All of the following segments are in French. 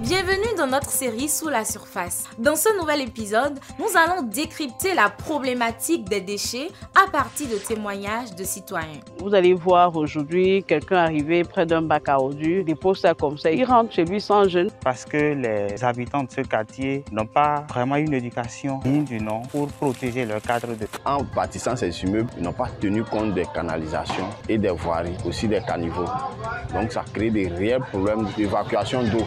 Bienvenue dans notre série Sous la surface. Dans ce nouvel épisode, nous allons décrypter la problématique des déchets à partir de témoignages de citoyens. Vous allez voir aujourd'hui quelqu'un arriver près d'un bac à ordures, dépose ça comme ça, il rentre chez lui sans gêne. Parce que les habitants de ce quartier n'ont pas vraiment une éducation digne du nom pour protéger leur cadre de vie. En bâtissant ces immeubles, ils n'ont pas tenu compte des canalisations et des voiries, aussi des caniveaux. Donc ça crée des réels problèmes d'évacuation d'eau.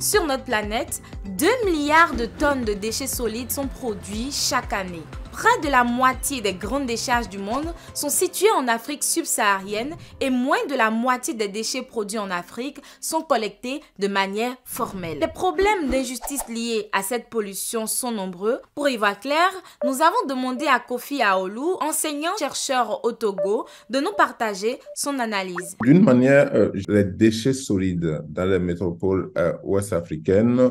Sur notre planète, 2 milliards de tonnes de déchets solides sont produits chaque année. Près de la moitié des grandes décharges du monde sont situées en Afrique subsaharienne et moins de la moitié des déchets produits en Afrique sont collectés de manière formelle. Les problèmes d'injustice liés à cette pollution sont nombreux. Pour y voir clair, nous avons demandé à Kofi Aolu, enseignant-chercheur au Togo, de nous partager son analyse. D'une manière, les déchets solides dans les métropoles ouest-africaines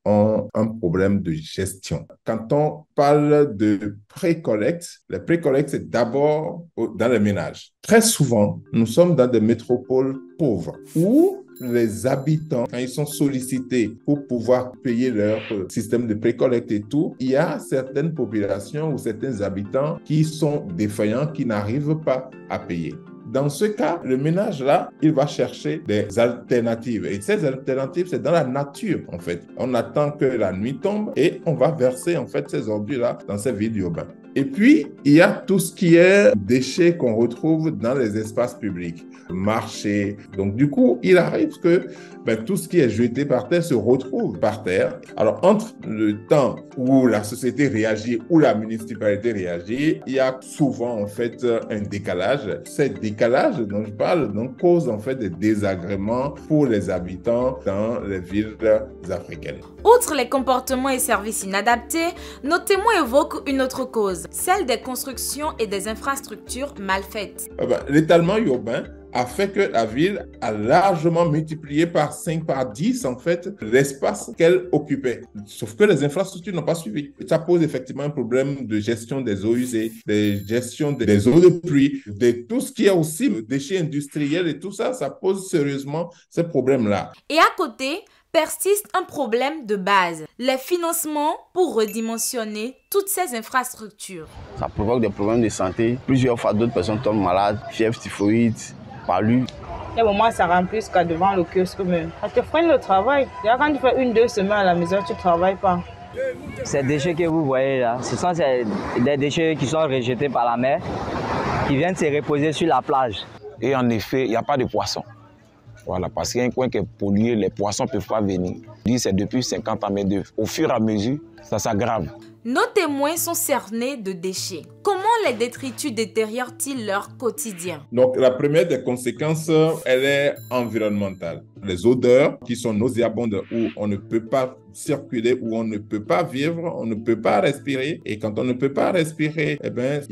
ont un problème de gestion. Quand on parle de pré-collecte, les pré-collectes, c'est d'abord dans les ménages. Très souvent, nous sommes dans des métropoles pauvres où les habitants, quand ils sont sollicités pour pouvoir payer leur système de pré-collecte et tout, il y a certaines populations ou certains habitants qui sont défaillants, qui n'arrivent pas à payer. Dans ce cas, le ménage-là, il va chercher des alternatives. Et ces alternatives, c'est dans la nature, en fait. On attend que la nuit tombe et on va verser, en fait, ces ordures-là dans ces vides urbains. Et puis, il y a tout ce qui est déchets qu'on retrouve dans les espaces publics, marchés. Donc, du coup, il arrive que tout ce qui est jeté par terre se retrouve par terre. Alors, entre le temps où la société réagit, où la municipalité réagit, il y a souvent, en fait, un décalage. Ces décalages dont je parle donc, causent, en fait, des désagréments pour les habitants dans les villes africaines. Outre les comportements et services inadaptés, nos témoins évoquent une autre cause, celle des constructions et des infrastructures mal faites. L'étalement urbain a fait que la ville a largement multiplié par 5, par 10, en fait, l'espace qu'elle occupait. Sauf que les infrastructures n'ont pas suivi. Ça pose effectivement un problème de gestion des eaux usées, de gestion des eaux de pluie, de tout ce qui est aussi déchets industriels et tout ça, ça pose sérieusement ces problèmes-là. Et à côté, persiste un problème de base, les financements pour redimensionner toutes ces infrastructures. Ça provoque des problèmes de santé. Plusieurs fois, d'autres personnes tombent malades, fièvre, typhoïde, palu. Et au moment ça remplit jusqu'à devant le kiosque même. Ça te freine le travail. Déjà quand tu fais 1-2 semaines à la maison, tu ne travailles pas. Ces déchets que vous voyez là, ce sont des déchets qui sont rejetés par la mer, qui viennent se reposer sur la plage. Et en effet, il n'y a pas de poissons. Voilà, parce qu'il y a un coin qui est pollué, les poissons ne peuvent pas venir. C'est depuis 50 ans, mais au fur et à mesure, ça s'aggrave. Nos témoins sont cernés de déchets. Comment les détritus détériorent-ils leur quotidien? Donc, la première des conséquences, elle est environnementale. Les odeurs qui sont nauséabondes, où on ne peut pas circuler, où on ne peut pas vivre, on ne peut pas respirer. Et quand on ne peut pas respirer,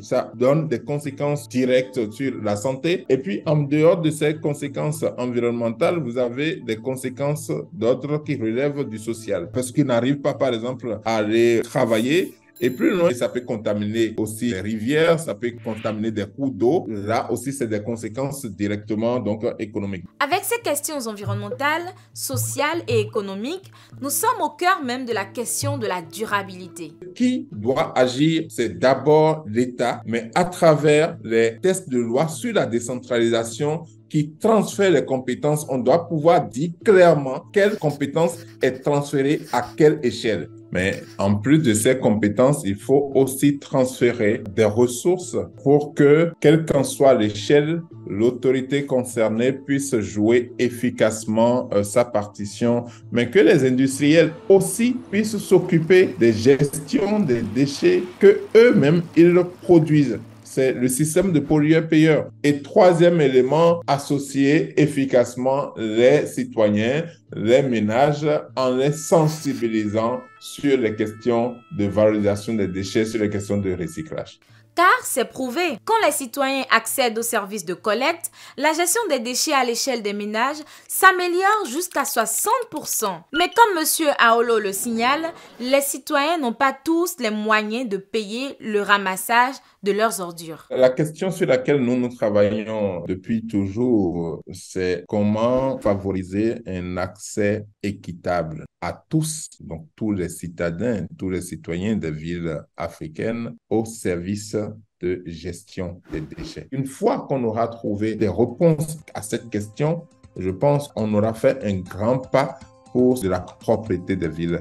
ça donne des conséquences directes sur la santé. Et puis, en dehors de ces conséquences environnementales, vous avez des conséquences d'ordre qui relèvent du social. Parce qu'ils n'arrivent pas, par exemple, à aller travailler. Et plus loin, ça peut contaminer aussi les rivières, ça peut contaminer des cours d'eau. Là aussi, c'est des conséquences directement donc, économiques. Avec ces questions environnementales, sociales et économiques, nous sommes au cœur même de la question de la durabilité. Qui doit agir? C'est d'abord l'État, mais à travers les textes de loi sur la décentralisation qui transfère les compétences, on doit pouvoir dire clairement quelle compétence est transférée à quelle échelle. Mais en plus de ces compétences, il faut aussi transférer des ressources pour que, quelle qu'en soit l'échelle, l'autorité concernée puisse jouer efficacement sa partition, mais que les industriels aussi puissent s'occuper des gestions des déchets que eux-mêmes ils produisent. C'est le système de pollueur-payeur. Et troisième élément, associer efficacement les citoyens, les ménages, en les sensibilisant sur les questions de valorisation des déchets, sur les questions de recyclage. Car c'est prouvé, quand les citoyens accèdent aux services de collecte, la gestion des déchets à l'échelle des ménages s'améliore jusqu'à 60%. Mais comme M. Aolo le signale, les citoyens n'ont pas tous les moyens de payer le ramassage de leurs ordures. La question sur laquelle nous travaillons depuis toujours, c'est comment favoriser un accès équitable à tous, donc tous les citadins, tous les citoyens des villes africaines, au service de gestion des déchets. Une fois qu'on aura trouvé des réponses à cette question, je pense qu'on aura fait un grand pas pour de la propreté des villes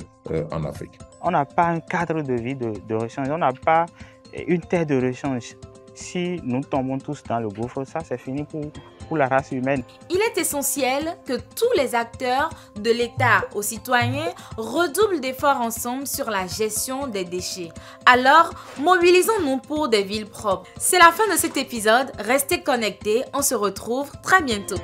en Afrique. On n'a pas un cadre de vie de rechange, on n'a pas une terre de rechange. Si nous tombons tous dans le gouffre, ça c'est fini pour la race humaine. Il est essentiel que tous les acteurs, de l'État aux citoyens, redoublent d'efforts ensemble sur la gestion des déchets. Alors, mobilisons-nous pour des villes propres. C'est la fin de cet épisode. Restez connectés, on se retrouve très bientôt.